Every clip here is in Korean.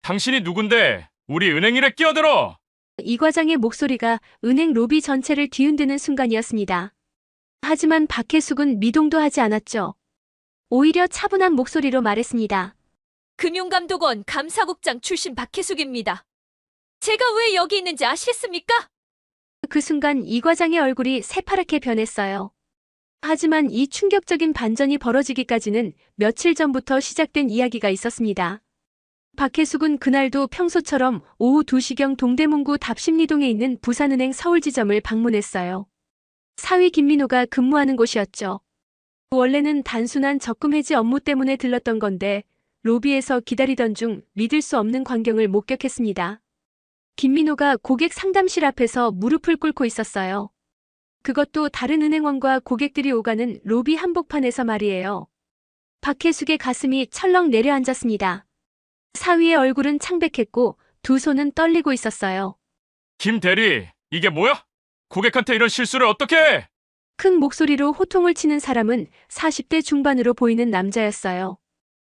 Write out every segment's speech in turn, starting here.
당신이 누군데 우리 은행 일에 끼어들어? 이 과장의 목소리가 은행 로비 전체를 뒤흔드는 순간이었습니다. 하지만 박혜숙은 미동도 하지 않았죠. 오히려 차분한 목소리로 말했습니다. 금융감독원 감사국장 출신 박혜숙입니다. 제가 왜 여기 있는지 아시겠습니까? 그 순간 이 과장의 얼굴이 새파랗게 변했어요. 하지만 이 충격적인 반전이 벌어지기까지는 며칠 전부터 시작된 이야기가 있었습니다. 박혜숙은 그날도 평소처럼 오후 2시경 동대문구 답심리동에 있는 부산은행 서울지점을 방문했어요. 사위 김민호가 근무하는 곳이었죠. 원래는 단순한 적금 해지 업무 때문에 들렀던 건데 로비에서 기다리던 중 믿을 수 없는 광경을 목격했습니다. 김민호가 고객 상담실 앞에서 무릎을 꿇고 있었어요. 그것도 다른 은행원과 고객들이 오가는 로비 한복판에서 말이에요. 박혜숙의 가슴이 철렁 내려앉았습니다. 사위의 얼굴은 창백했고 두 손은 떨리고 있었어요. 김 대리, 이게 뭐야? 고객한테 이런 실수를 어떻게 해? 큰 목소리로 호통을 치는 사람은 40대 중반으로 보이는 남자였어요.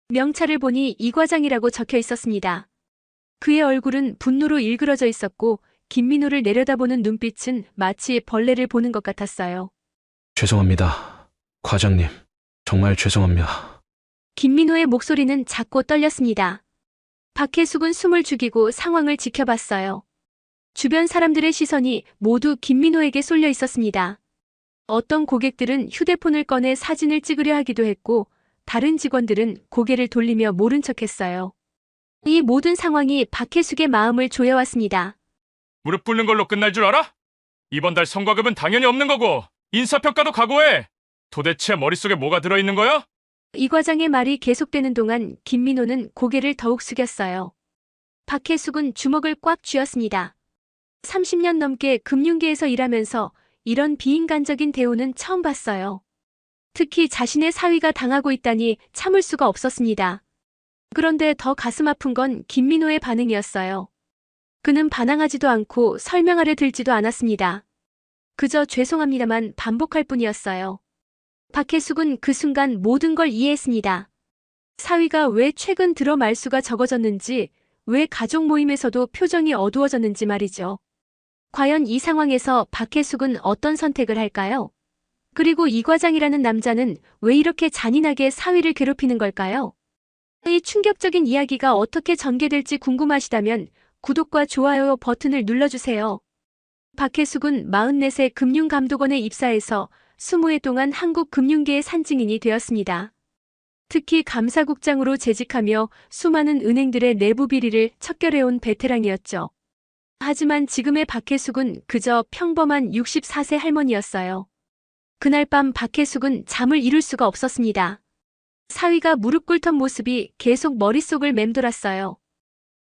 명찰을 보니 이 과장이라고 적혀 있었습니다. 그의 얼굴은 분노로 일그러져 있었고 김민호를 내려다보는 눈빛은 마치 벌레를 보는 것 같았어요. 죄송합니다. 과장님, 정말 죄송합니다. 김민호의 목소리는 작고 떨렸습니다. 박혜숙은 숨을 죽이고 상황을 지켜봤어요. 주변 사람들의 시선이 모두 김민호에게 쏠려 있었습니다. 어떤 고객들은 휴대폰을 꺼내 사진을 찍으려 하기도 했고 다른 직원들은 고개를 돌리며 모른 척했어요. 이 모든 상황이 박혜숙의 마음을 조여왔습니다. 무릎 꿇는 걸로 끝날 줄 알아? 이번 달 성과급은 당연히 없는 거고 인사평가도 각오해. 도대체 머릿속에 뭐가 들어있는 거야? 이 과장의 말이 계속되는 동안 김민호는 고개를 더욱 숙였어요. 박혜숙은 주먹을 꽉 쥐었습니다. 30년 넘게 금융계에서 일하면서 이런 비인간적인 대우는 처음 봤어요. 특히 자신의 사위가 당하고 있다니 참을 수가 없었습니다. 그런데 더 가슴 아픈 건 김민호의 반응이었어요. 그는 반항하지도 않고 설명하려 들지도 않았습니다. 그저 죄송합니다만 반복할 뿐이었어요. 박혜숙은 그 순간 모든 걸 이해했습니다. 사위가 왜 최근 들어 말수가 적어졌는지, 왜 가족 모임에서도 표정이 어두워졌는지 말이죠. 과연 이 상황에서 박혜숙은 어떤 선택을 할까요? 그리고 이 과장이라는 남자는 왜 이렇게 잔인하게 사위를 괴롭히는 걸까요? 이 충격적인 이야기가 어떻게 전개될지 궁금하시다면 구독과 좋아요 버튼을 눌러주세요. 박혜숙은 44세 금융감독원에 입사해서 20해 동안 한국 금융계의 산증인이 되었습니다. 특히 감사국장으로 재직하며 수많은 은행들의 내부 비리를 척결해온 베테랑이었죠. 하지만 지금의 박혜숙은 그저 평범한 64세 할머니였어요. 그날 밤 박혜숙은 잠을 이룰 수가 없었습니다. 사위가 무릎 꿇던 모습이 계속 머릿속을 맴돌았어요.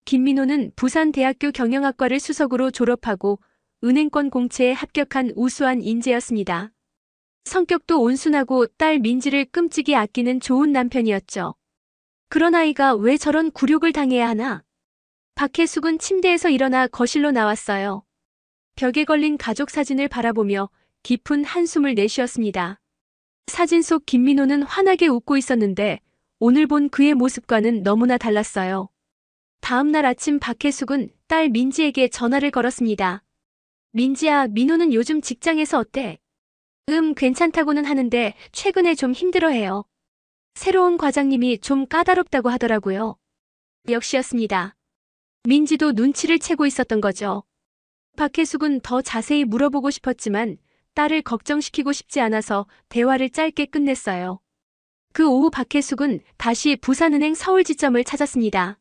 김민호는 부산대학교 경영학과를 수석으로 졸업하고 은행권 공채에 합격한 우수한 인재였습니다. 성격도 온순하고 딸 민지를 끔찍이 아끼는 좋은 남편이었죠. 그런 아이가 왜 저런 굴욕을 당해야 하나? 박혜숙은 침대에서 일어나 거실로 나왔어요. 벽에 걸린 가족 사진을 바라보며 깊은 한숨을 내쉬었습니다. 사진 속 김민호는 환하게 웃고 있었는데 오늘 본 그의 모습과는 너무나 달랐어요. 다음 날 아침 박혜숙은 딸 민지에게 전화를 걸었습니다. 민지야, 민호는 요즘 직장에서 어때? 괜찮다고는 하는데 최근에 좀 힘들어해요. 새로운 과장님이 좀 까다롭다고 하더라고요. 역시였습니다. 민지도 눈치를 채고 있었던 거죠. 박혜숙은 더 자세히 물어보고 싶었지만 딸을 걱정시키고 싶지 않아서 대화를 짧게 끝냈어요. 그 오후 박혜숙은 다시 부산은행 서울지점을 찾았습니다.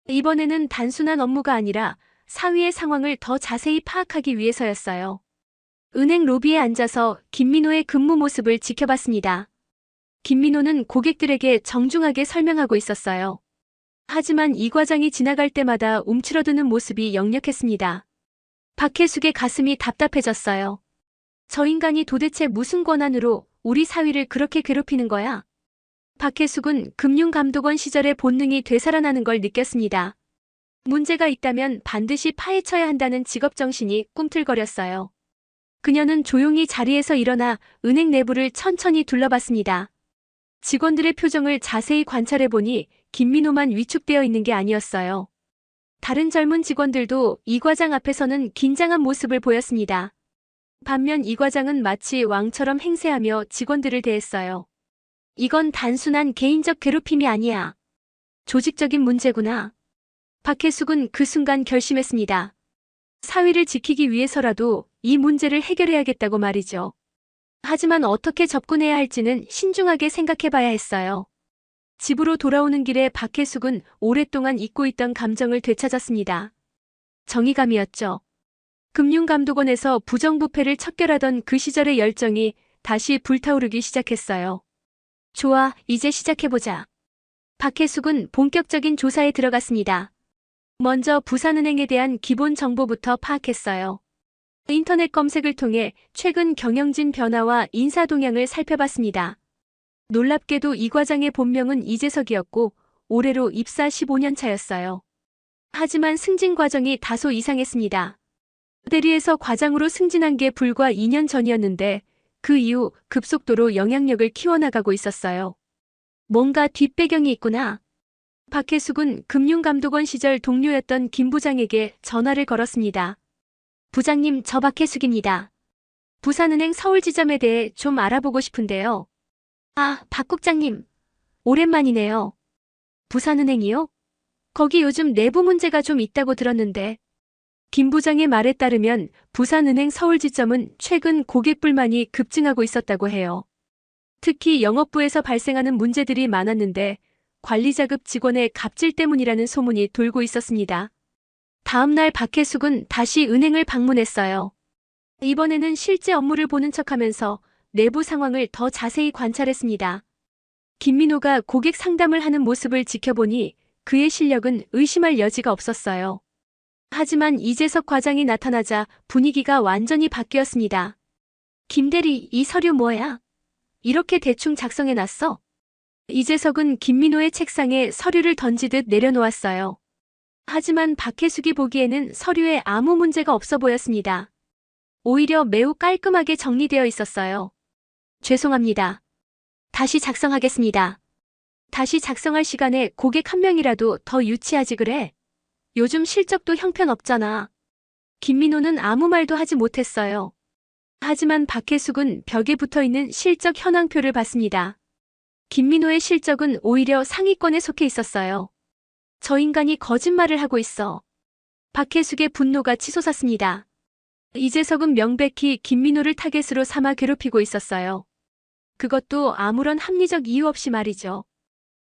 이번에는 단순한 업무가 아니라 사위의 상황을 더 자세히 파악하기 위해서였어요. 은행 로비에 앉아서 김민호의 근무 모습을 지켜봤습니다. 김민호는 고객들에게 정중하게 설명하고 있었어요. 하지만 이 과장이 지나갈 때마다 움츠러드는 모습이 역력했습니다. 박혜숙의 가슴이 답답해졌어요. 저 인간이 도대체 무슨 권한으로 우리 사위를 그렇게 괴롭히는 거야? 박혜숙은 금융감독원 시절의 본능이 되살아나는 걸 느꼈습니다. 문제가 있다면 반드시 파헤쳐야 한다는 직업정신이 꿈틀거렸어요. 그녀는 조용히 자리에서 일어나 은행 내부를 천천히 둘러봤습니다. 직원들의 표정을 자세히 관찰해보니 김민호만 위축되어 있는 게 아니었어요. 다른 젊은 직원들도 이 과장 앞에서는 긴장한 모습을 보였습니다. 반면 이 과장은 마치 왕처럼 행세하며 직원들을 대했어요. 이건 단순한 개인적 괴롭힘이 아니야. 조직적인 문제구나. 박혜숙은 그 순간 결심했습니다. 사위를 지키기 위해서라도 이 문제를 해결해야겠다고 말이죠. 하지만 어떻게 접근해야 할지는 신중하게 생각해봐야 했어요. 집으로 돌아오는 길에 박혜숙은 오랫동안 잊고 있던 감정을 되찾았습니다. 정의감이었죠. 금융감독원에서 부정부패를 척결하던 그 시절의 열정이 다시 불타오르기 시작했어요. 좋아, 이제 시작해보자. 박혜숙은 본격적인 조사에 들어갔습니다. 먼저 부산은행에 대한 기본 정보부터 파악했어요. 인터넷 검색을 통해 최근 경영진 변화와 인사 동향을 살펴봤습니다. 놀랍게도 이 과장의 본명은 이재석이었고 올해로 입사 15년 차였어요. 하지만 승진 과정이 다소 이상했습니다. 대리에서 과장으로 승진한 게 불과 2년 전이었는데 그 이후 급속도로 영향력을 키워나가고 있었어요. 뭔가 뒷배경이 있구나. 박혜숙은 금융감독원 시절 동료였던 김 부장에게 전화를 걸었습니다. 부장님, 저 박혜숙입니다. 부산은행 서울지점에 대해 좀 알아보고 싶은데요. 아, 박 국장님. 오랜만이네요. 부산은행이요? 거기 요즘 내부 문제가 좀 있다고 들었는데. 김 부장의 말에 따르면 부산은행 서울지점은 최근 고객 불만이 급증하고 있었다고 해요. 특히 영업부에서 발생하는 문제들이 많았는데 관리자급 직원의 갑질 때문이라는 소문이 돌고 있었습니다. 다음 날 박혜숙은 다시 은행을 방문했어요. 이번에는 실제 업무를 보는 척하면서 내부 상황을 더 자세히 관찰했습니다. 김민호가 고객 상담을 하는 모습을 지켜보니 그의 실력은 의심할 여지가 없었어요. 하지만 이재석 과장이 나타나자 분위기가 완전히 바뀌었습니다. 김대리, 이 서류 뭐야? 이렇게 대충 작성해놨어? 이재석은 김민호의 책상에 서류를 던지듯 내려놓았어요. 하지만 박혜숙이 보기에는 서류에 아무 문제가 없어 보였습니다. 오히려 매우 깔끔하게 정리되어 있었어요. 죄송합니다. 다시 작성하겠습니다. 다시 작성할 시간에 고객 한 명이라도 더 유치하지 그래? 요즘 실적도 형편없잖아. 김민호는 아무 말도 하지 못했어요. 하지만 박혜숙은 벽에 붙어있는 실적 현황표를 봤습니다. 김민호의 실적은 오히려 상위권에 속해 있었어요. 저 인간이 거짓말을 하고 있어. 박혜숙의 분노가 치솟았습니다. 이재석은 명백히 김민호를 타겟으로 삼아 괴롭히고 있었어요. 그것도 아무런 합리적 이유 없이 말이죠.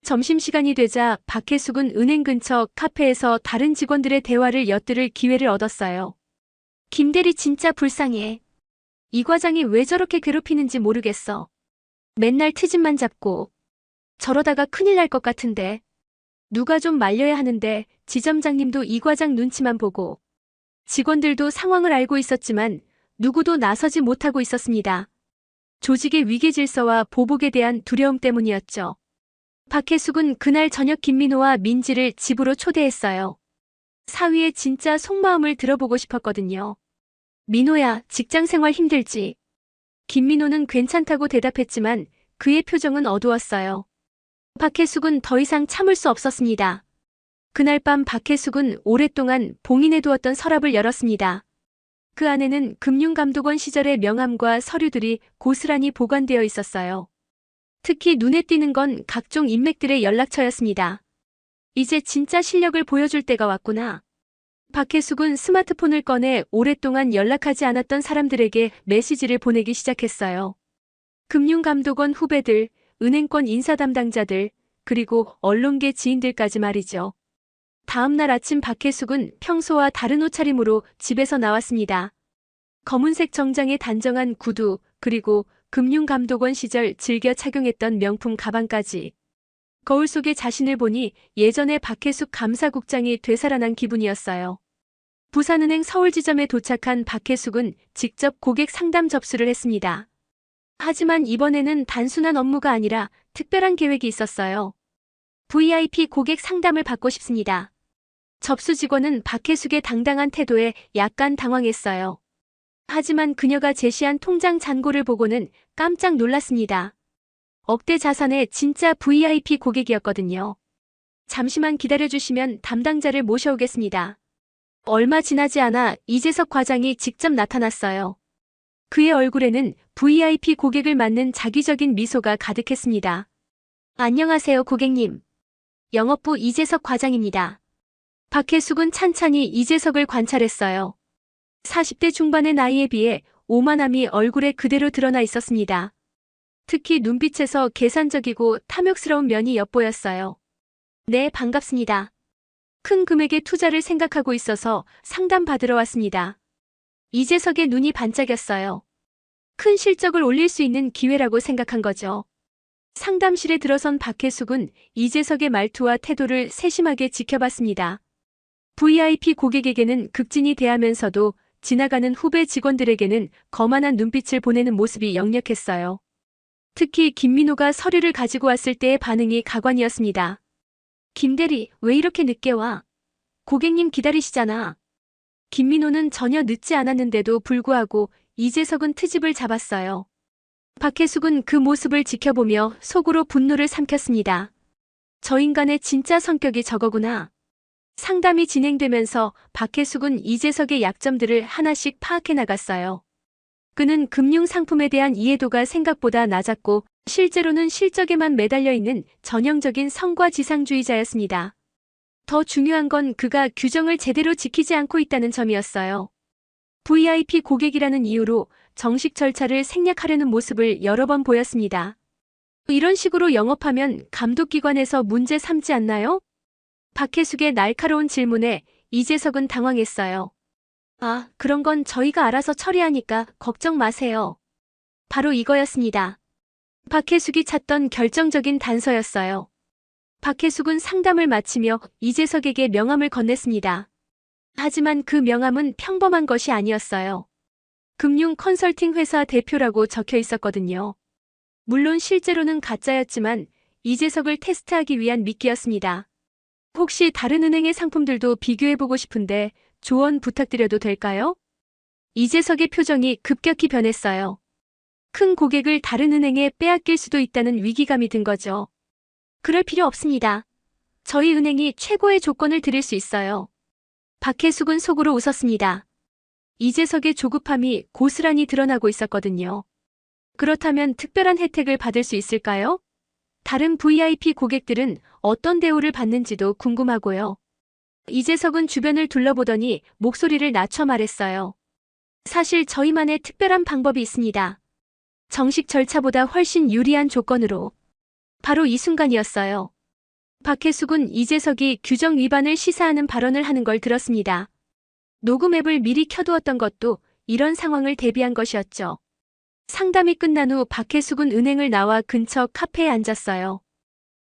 점심시간이 되자 박혜숙은 은행 근처 카페에서 다른 직원들의 대화를 엿들을 기회를 얻었어요. 김대리 진짜 불쌍해. 이 과장이 왜 저렇게 괴롭히는지 모르겠어. 맨날 트집만 잡고. 저러다가 큰일 날 것 같은데. 누가 좀 말려야 하는데 지점장님도 이 과장 눈치만 보고. 직원들도 상황을 알고 있었지만 누구도 나서지 못하고 있었습니다. 조직의 위계 질서와 보복에 대한 두려움 때문이었죠. 박혜숙은 그날 저녁 김민호와 민지를 집으로 초대했어요. 사위의 진짜 속마음을 들어보고 싶었거든요. 민호야, 직장생활 힘들지? 김민호는 괜찮다고 대답했지만 그의 표정은 어두웠어요. 박혜숙은 더 이상 참을 수 없었습니다. 그날 밤 박혜숙은 오랫동안 봉인해두었던 서랍을 열었습니다. 그 안에는 금융감독원 시절의 명함과 서류들이 고스란히 보관되어 있었어요. 특히 눈에 띄는 건 각종 인맥들의 연락처였습니다. 이제 진짜 실력을 보여줄 때가 왔구나. 박혜숙은 스마트폰을 꺼내 오랫동안 연락하지 않았던 사람들에게 메시지를 보내기 시작했어요. 금융감독원 후배들, 은행권 인사 담당자들, 그리고 언론계 지인들까지 말이죠. 다음 날 아침 박혜숙은 평소와 다른 옷차림으로 집에서 나왔습니다. 검은색 정장에 단정한 구두, 그리고 금융감독원 시절 즐겨 착용했던 명품 가방까지. 거울 속에 자신을 보니 예전의 박혜숙 감사국장이 되살아난 기분이었어요. 부산은행 서울지점에 도착한 박혜숙은 직접 고객 상담 접수를 했습니다. 하지만 이번에는 단순한 업무가 아니라 특별한 계획이 있었어요. VIP 고객 상담을 받고 싶습니다. 접수 직원은 박혜숙의 당당한 태도에 약간 당황했어요. 하지만 그녀가 제시한 통장 잔고를 보고는 깜짝 놀랐습니다. 억대 자산의 진짜 VIP 고객이었거든요. 잠시만 기다려주시면 담당자를 모셔오겠습니다. 얼마 지나지 않아 이재석 과장이 직접 나타났어요. 그의 얼굴에는 VIP 고객을 맞는 자기적인 미소가 가득했습니다. 안녕하세요, 고객님. 영업부 이재석 과장입니다. 박혜숙은 찬찬히 이재석을 관찰했어요. 40대 중반의 나이에 비해 오만함이 얼굴에 그대로 드러나 있었습니다. 특히 눈빛에서 계산적이고 탐욕스러운 면이 엿보였어요. 네, 반갑습니다. 큰 금액의 투자를 생각하고 있어서 상담 받으러 왔습니다. 이재석의 눈이 반짝였어요. 큰 실적을 올릴 수 있는 기회라고 생각한 거죠. 상담실에 들어선 박혜숙은 이재석의 말투와 태도를 세심하게 지켜봤습니다. VIP 고객에게는 극진히 대하면서도 지나가는 후배 직원들에게는 거만한 눈빛을 보내는 모습이 역력했어요. 특히 김민호가 서류를 가지고 왔을 때의 반응이 가관이었습니다. 김대리, 왜 이렇게 늦게 와? 고객님 기다리시잖아. 김민호는 전혀 늦지 않았는데도 불구하고 이재석은 트집을 잡았어요. 박혜숙은 그 모습을 지켜보며 속으로 분노를 삼켰습니다. 저 인간의 진짜 성격이 저거구나. 상담이 진행되면서 박혜숙은 이재석의 약점들을 하나씩 파악해 나갔어요. 그는 금융 상품에 대한 이해도가 생각보다 낮았고 실제로는 실적에만 매달려 있는 전형적인 성과지상주의자였습니다. 더 중요한 건 그가 규정을 제대로 지키지 않고 있다는 점이었어요. VIP 고객이라는 이유로 정식 절차를 생략하려는 모습을 여러 번 보였습니다. 이런 식으로 영업하면 감독기관에서 문제 삼지 않나요? 박혜숙의 날카로운 질문에 이재석은 당황했어요. 아, 그런 건 저희가 알아서 처리하니까 걱정 마세요. 바로 이거였습니다. 박혜숙이 찾던 결정적인 단서였어요. 박혜숙은 상담을 마치며 이재석에게 명함을 건넸습니다. 하지만 그 명함은 평범한 것이 아니었어요. 금융 컨설팅 회사 대표라고 적혀 있었거든요. 물론 실제로는 가짜였지만 이재석을 테스트하기 위한 미끼였습니다. 혹시 다른 은행의 상품들도 비교해보고 싶은데 조언 부탁드려도 될까요? 이재석의 표정이 급격히 변했어요. 큰 고객을 다른 은행에 빼앗길 수도 있다는 위기감이 든 거죠. 그럴 필요 없습니다. 저희 은행이 최고의 조건을 드릴 수 있어요. 박혜숙은 속으로 웃었습니다. 이재석의 조급함이 고스란히 드러나고 있었거든요. 그렇다면 특별한 혜택을 받을 수 있을까요? 다른 VIP 고객들은 어떤 대우를 받는지도 궁금하고요. 이재석은 주변을 둘러보더니 목소리를 낮춰 말했어요. 사실 저희만의 특별한 방법이 있습니다. 정식 절차보다 훨씬 유리한 조건으로. 바로 이 순간이었어요. 박혜숙은 이재석이 규정 위반을 시사하는 발언을 하는 걸 들었습니다. 녹음 앱을 미리 켜두었던 것도 이런 상황을 대비한 것이었죠. 상담이 끝난 후 박혜숙은 은행을 나와 근처 카페에 앉았어요.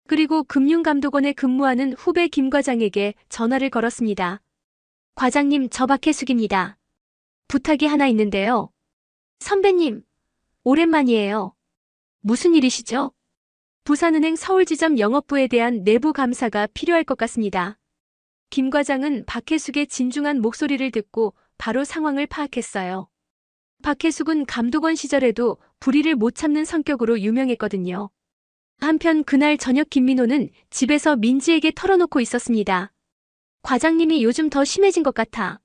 그리고 금융감독원에 근무하는 후배 김 과장에게 전화를 걸었습니다. 과장님, 저 박혜숙입니다. 부탁이 하나 있는데요. 선배님, 오랜만이에요. 무슨 일이시죠? 부산은행 서울지점 영업부에 대한 내부 감사가 필요할 것 같습니다. 김 과장은 박혜숙의 진중한 목소리를 듣고 바로 상황을 파악했어요. 박혜숙은 감독원 시절에도 불의를 못 참는 성격으로 유명했거든요. 한편 그날 저녁 김민호는 집에서 민지에게 털어놓고 있었습니다. 과장님이 요즘 더 심해진 것 같아.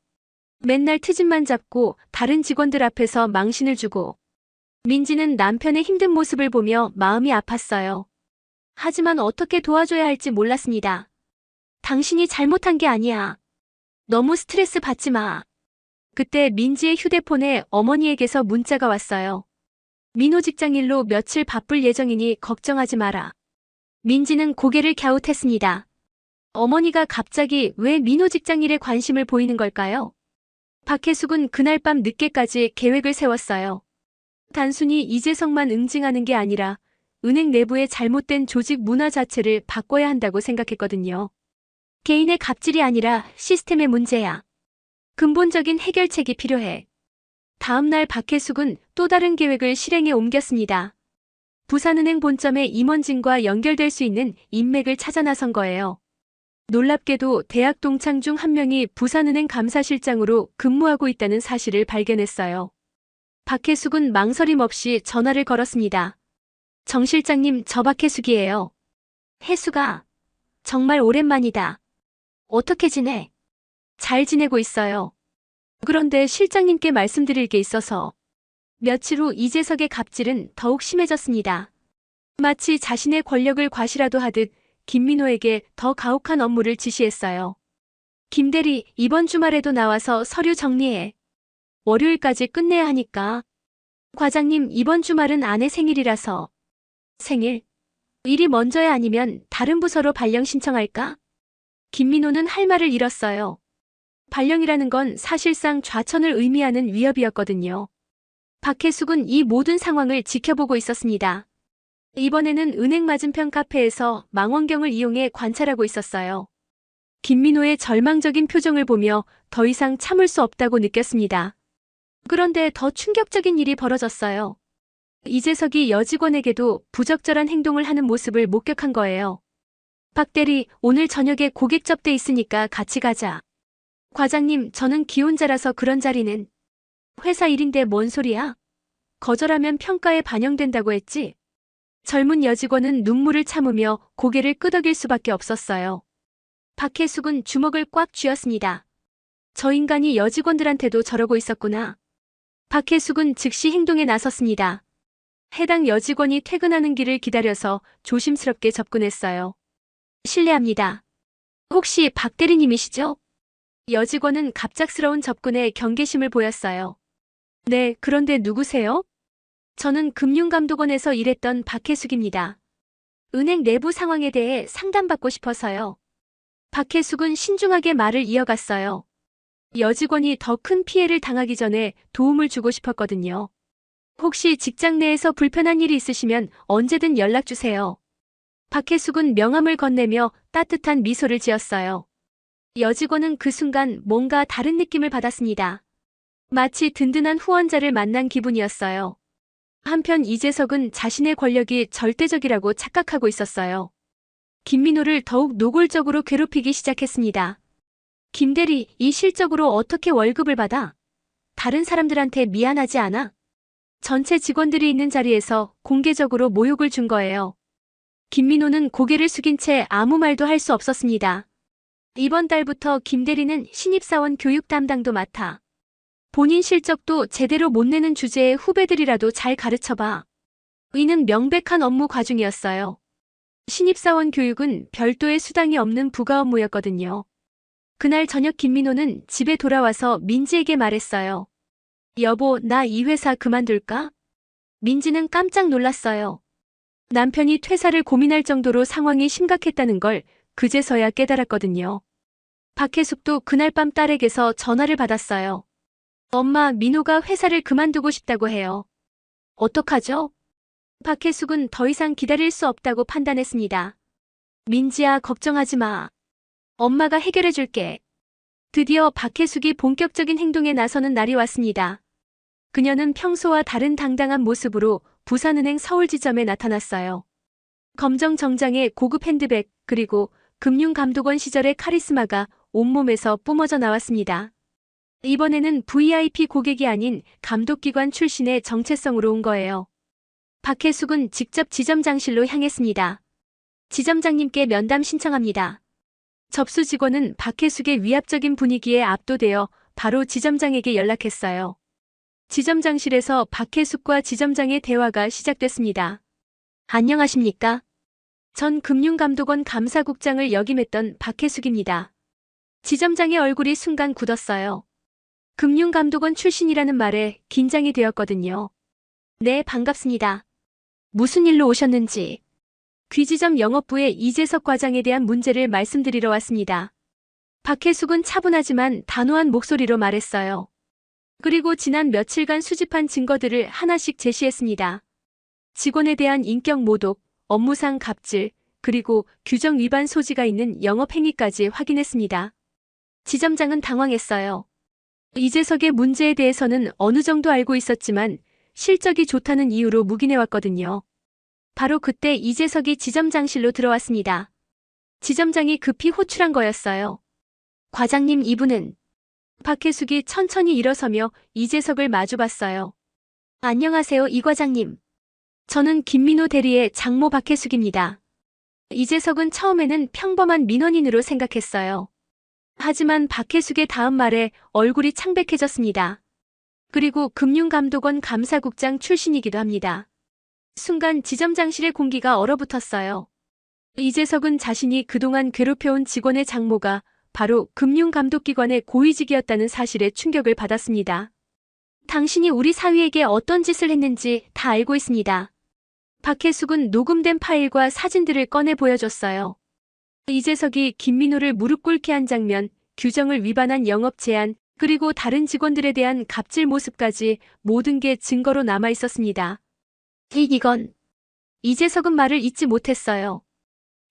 맨날 트집만 잡고 다른 직원들 앞에서 망신을 주고. 민지는 남편의 힘든 모습을 보며 마음이 아팠어요. 하지만 어떻게 도와줘야 할지 몰랐습니다. 당신이 잘못한 게 아니야. 너무 스트레스 받지 마. 그때 민지의 휴대폰에 어머니에게서 문자가 왔어요. 민호 직장일로 며칠 바쁠 예정이니 걱정하지 마라. 민지는 고개를 갸웃했습니다. 어머니가 갑자기 왜 민호 직장일에 관심을 보이는 걸까요? 박혜숙은 그날 밤 늦게까지 계획을 세웠어요. 단순히 이재석만 응징하는 게 아니라 은행 내부의 잘못된 조직 문화 자체를 바꿔야 한다고 생각했거든요. 개인의 갑질이 아니라 시스템의 문제야. 근본적인 해결책이 필요해. 다음 날 박혜숙은 또 다른 계획을 실행에 옮겼습니다. 부산은행 본점의 임원진과 연결될 수 있는 인맥을 찾아 나선 거예요. 놀랍게도 대학 동창 중 한 명이 부산은행 감사실장으로 근무하고 있다는 사실을 발견했어요. 박혜숙은 망설임 없이 전화를 걸었습니다. 정 실장님, 저 박혜숙이에요. 혜숙아, 정말 오랜만이다. 어떻게 지내? 잘 지내고 있어요. 그런데 실장님께 말씀드릴 게 있어서 며칠 후 이재석의 갑질은 더욱 심해졌습니다. 마치 자신의 권력을 과시라도 하듯 김민호에게 더 가혹한 업무를 지시했어요. 김대리, 이번 주말에도 나와서 서류 정리해. 월요일까지 끝내야 하니까. 과장님, 이번 주말은 아내 생일이라서. 생일? 일이 먼저야 아니면 다른 부서로 발령 신청할까? 김민호는 할 말을 잃었어요. 발령이라는 건 사실상 좌천을 의미하는 위협이었거든요. 박혜숙은 이 모든 상황을 지켜보고 있었습니다. 이번에는 은행 맞은편 카페에서 망원경을 이용해 관찰하고 있었어요. 김민호의 절망적인 표정을 보며 더 이상 참을 수 없다고 느꼈습니다. 그런데 더 충격적인 일이 벌어졌어요. 이재석이 여직원에게도 부적절한 행동을 하는 모습을 목격한 거예요. 박 대리, 오늘 저녁에 고객 접대 있으니까 같이 가자. 과장님, 저는 기혼자라서 그런 자리는. 회사 일인데 뭔 소리야? 거절하면 평가에 반영된다고 했지? 젊은 여직원은 눈물을 참으며 고개를 끄덕일 수밖에 없었어요. 박혜숙은 주먹을 꽉 쥐었습니다. 저 인간이 여직원들한테도 저러고 있었구나. 박혜숙은 즉시 행동에 나섰습니다. 해당 여직원이 퇴근하는 길을 기다려서 조심스럽게 접근했어요. 실례합니다. 혹시 박 대리님이시죠? 여직원은 갑작스러운 접근에 경계심을 보였어요. 네, 그런데 누구세요? 저는 금융감독원에서 일했던 박혜숙입니다. 은행 내부 상황에 대해 상담받고 싶어서요. 박혜숙은 신중하게 말을 이어갔어요. 여직원이 더 큰 피해를 당하기 전에 도움을 주고 싶었거든요. 혹시 직장 내에서 불편한 일이 있으시면 언제든 연락주세요. 박혜숙은 명함을 건네며 따뜻한 미소를 지었어요. 여직원은 그 순간 뭔가 다른 느낌을 받았습니다. 마치 든든한 후원자를 만난 기분이었어요. 한편 이재석은 자신의 권력이 절대적이라고 착각하고 있었어요. 김민호를 더욱 노골적으로 괴롭히기 시작했습니다. 김대리, 이 실적으로 어떻게 월급을 받아? 다른 사람들한테 미안하지 않아? 전체 직원들이 있는 자리에서 공개적으로 모욕을 준 거예요. 김민호는 고개를 숙인 채 아무 말도 할 수 없었습니다. 이번 달부터 김대리는 신입사원 교육 담당도 맡아. 본인 실적도 제대로 못 내는 주제에 후배들이라도 잘 가르쳐봐. 이는 명백한 업무 과중이었어요. 신입사원 교육은 별도의 수당이 없는 부가 업무였거든요. 그날 저녁 김민호는 집에 돌아와서 민지에게 말했어요. 여보, 나 이 회사 그만둘까? 민지는 깜짝 놀랐어요. 남편이 퇴사를 고민할 정도로 상황이 심각했다는 걸 그제서야 깨달았거든요. 박혜숙도 그날 밤 딸에게서 전화를 받았어요. 엄마, 민호가 회사를 그만두고 싶다고 해요. 어떡하죠? 박혜숙은 더 이상 기다릴 수 없다고 판단했습니다. 민지야, 걱정하지 마. 엄마가 해결해줄게. 드디어 박혜숙이 본격적인 행동에 나서는 날이 왔습니다. 그녀는 평소와 다른 당당한 모습으로 부산은행 서울지점에 나타났어요. 검정 정장에 고급 핸드백, 그리고 금융감독원 시절의 카리스마가 온몸에서 뿜어져 나왔습니다. 이번에는 VIP 고객이 아닌 감독기관 출신의 정체성으로 온 거예요. 박혜숙은 직접 지점장실로 향했습니다. 지점장님께 면담 신청합니다. 접수 직원은 박혜숙의 위압적인 분위기에 압도되어 바로 지점장에게 연락했어요. 지점장실에서 박혜숙과 지점장의 대화가 시작됐습니다. 안녕하십니까? 전 금융감독원 감사국장을 역임했던 박혜숙입니다. 지점장의 얼굴이 순간 굳었어요. 금융감독원 출신이라는 말에 긴장이 되었거든요. 네, 반갑습니다. 무슨 일로 오셨는지. 귀지점 영업부의 이재석 과장에 대한 문제를 말씀드리러 왔습니다. 박혜숙은 차분하지만 단호한 목소리로 말했어요. 그리고 지난 며칠간 수집한 증거들을 하나씩 제시했습니다. 직원에 대한 인격 모독, 업무상 갑질, 그리고 규정 위반 소지가 있는 영업행위까지 확인했습니다. 지점장은 당황했어요. 이재석의 문제에 대해서는 어느 정도 알고 있었지만 실적이 좋다는 이유로 묵인해왔거든요. 바로 그때 이재석이 지점장실로 들어왔습니다. 지점장이 급히 호출한 거였어요. 과장님, 이분은. 박혜숙이 천천히 일어서며 이재석을 마주봤어요. 안녕하세요, 이 과장님. 저는 김민호 대리의 장모 박혜숙입니다. 이재석은 처음에는 평범한 민원인으로 생각했어요. 하지만 박혜숙의 다음 말에 얼굴이 창백해졌습니다. 그리고 금융감독원 감사국장 출신이기도 합니다. 순간 지점장실의 공기가 얼어붙었어요. 이재석은 자신이 그동안 괴롭혀온 직원의 장모가 바로 금융감독기관의 고위직이었다는 사실에 충격을 받았습니다. 당신이 우리 사위에게 어떤 짓을 했는지 다 알고 있습니다. 박혜숙은 녹음된 파일과 사진들을 꺼내 보여줬어요. 이재석이 김민호를 무릎 꿇게 한 장면, 규정을 위반한 영업 제한, 그리고 다른 직원들에 대한 갑질 모습까지 모든 게 증거로 남아 있었습니다. 이건 이재석은 말을 잇지 못했어요.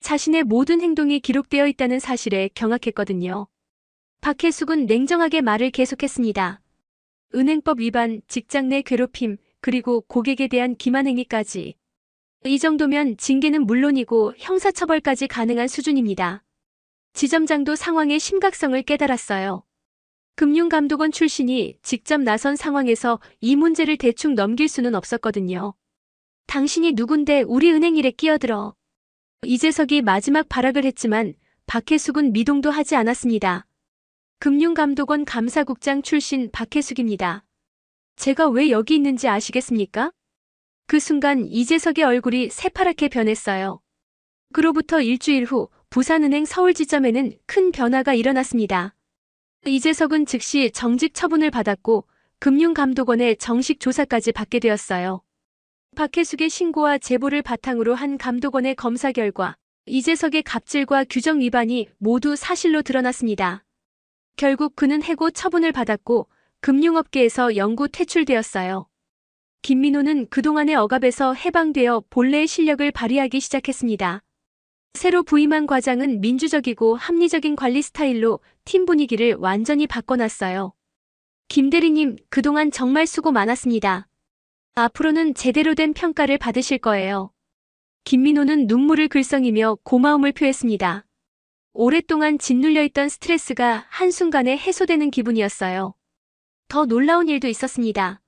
자신의 모든 행동이 기록되어 있다는 사실에 경악했거든요. 박혜숙은 냉정하게 말을 계속했습니다. 은행법 위반, 직장 내 괴롭힘, 그리고 고객에 대한 기만행위까지. 이 정도면 징계는 물론이고 형사처벌까지 가능한 수준입니다. 지점장도 상황의 심각성을 깨달았어요. 금융감독원 출신이 직접 나선 상황에서 이 문제를 대충 넘길 수는 없었거든요. 당신이 누군데 우리 은행 일에 끼어들어. 이재석이 마지막 발악을 했지만 박혜숙은 미동도 하지 않았습니다. 금융감독원 감사국장 출신 박혜숙입니다. 제가 왜 여기 있는지 아시겠습니까? 그 순간 이재석의 얼굴이 새파랗게 변했어요. 그로부터 일주일 후 부산은행 서울지점에는 큰 변화가 일어났습니다. 이재석은 즉시 정직 처분을 받았고 금융감독원의 정식 조사까지 받게 되었어요. 박혜숙의 신고와 제보를 바탕으로 한 감독원의 검사 결과 이재석의 갑질과 규정 위반이 모두 사실로 드러났습니다. 결국 그는 해고 처분을 받았고 금융업계에서 영구 퇴출되었어요. 김민호는 그동안의 억압에서 해방되어 본래의 실력을 발휘하기 시작했습니다. 새로 부임한 과장은 민주적이고 합리적인 관리 스타일로 팀 분위기를 완전히 바꿔놨어요. 김 대리님, 그동안 정말 수고 많았습니다. 앞으로는 제대로 된 평가를 받으실 거예요. 김민호는 눈물을 글썽이며 고마움을 표했습니다. 오랫동안 짓눌려 있던 스트레스가 한순간에 해소되는 기분이었어요. 더 놀라운 일도 있었습니다.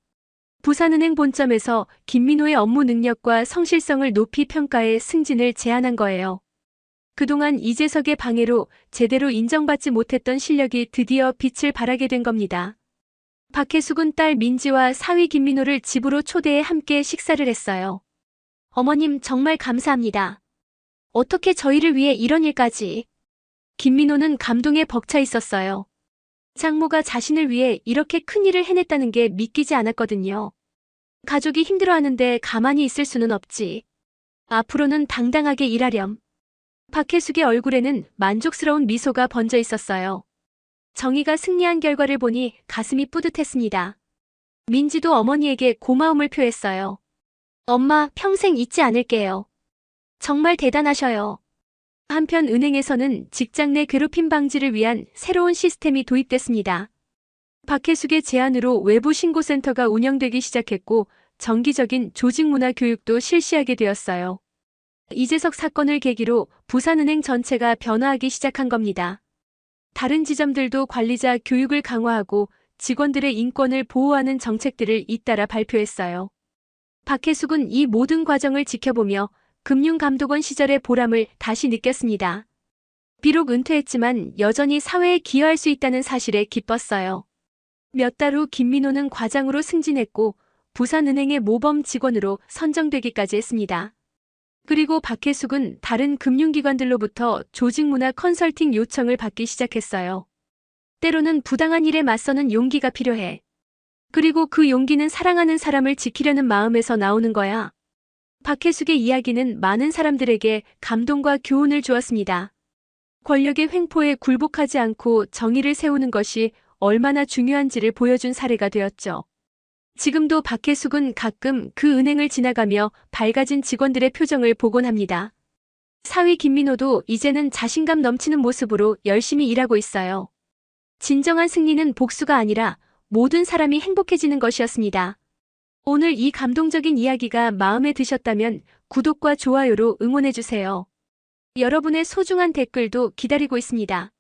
부산은행 본점에서 김민호의 업무 능력과 성실성을 높이 평가해 승진을 제안한 거예요. 그동안 이재석의 방해로 제대로 인정받지 못했던 실력이 드디어 빛을 발하게 된 겁니다. 박혜숙은 딸 민지와 사위 김민호를 집으로 초대해 함께 식사를 했어요. 어머님 정말 감사합니다. 어떻게 저희를 위해 이런 일까지. 김민호는 감동에 벅차 있었어요. 장모가 자신을 위해 이렇게 큰 일을 해냈다는 게 믿기지 않았거든요. 가족이 힘들어하는데 가만히 있을 수는 없지. 앞으로는 당당하게 일하렴. 박혜숙의 얼굴에는 만족스러운 미소가 번져 있었어요. 정의가 승리한 결과를 보니 가슴이 뿌듯했습니다. 민지도 어머니에게 고마움을 표했어요. 엄마, 평생 잊지 않을게요. 정말 대단하셔요. 한편 은행에서는 직장 내 괴롭힘 방지를 위한 새로운 시스템이 도입됐습니다. 박혜숙의 제안으로 외부 신고센터가 운영되기 시작했고 정기적인 조직 문화 교육도 실시하게 되었어요. 이재석 사건을 계기로 부산은행 전체가 변화하기 시작한 겁니다. 다른 지점들도 관리자 교육을 강화하고 직원들의 인권을 보호하는 정책들을 잇따라 발표했어요. 박혜숙은 이 모든 과정을 지켜보며 금융감독원 시절의 보람을 다시 느꼈습니다. 비록 은퇴했지만 여전히 사회에 기여할 수 있다는 사실에 기뻤어요. 몇 달 후 김민호는 과장으로 승진했고 부산은행의 모범 직원으로 선정되기까지 했습니다. 그리고 박혜숙은 다른 금융기관들로부터 조직문화 컨설팅 요청을 받기 시작했어요. 때로는 부당한 일에 맞서는 용기가 필요해. 그리고 그 용기는 사랑하는 사람을 지키려는 마음에서 나오는 거야. 박혜숙의 이야기는 많은 사람들에게 감동과 교훈을 주었습니다. 권력의 횡포에 굴복하지 않고 정의를 세우는 것이 얼마나 중요한지를 보여준 사례가 되었죠. 지금도 박혜숙은 가끔 그 은행을 지나가며 밝아진 직원들의 표정을 보곤 합니다. 사위 김민호도 이제는 자신감 넘치는 모습으로 열심히 일하고 있어요. 진정한 승리는 복수가 아니라 모든 사람이 행복해지는 것이었습니다. 오늘 이 감동적인 이야기가 마음에 드셨다면 구독과 좋아요로 응원해주세요. 여러분의 소중한 댓글도 기다리고 있습니다.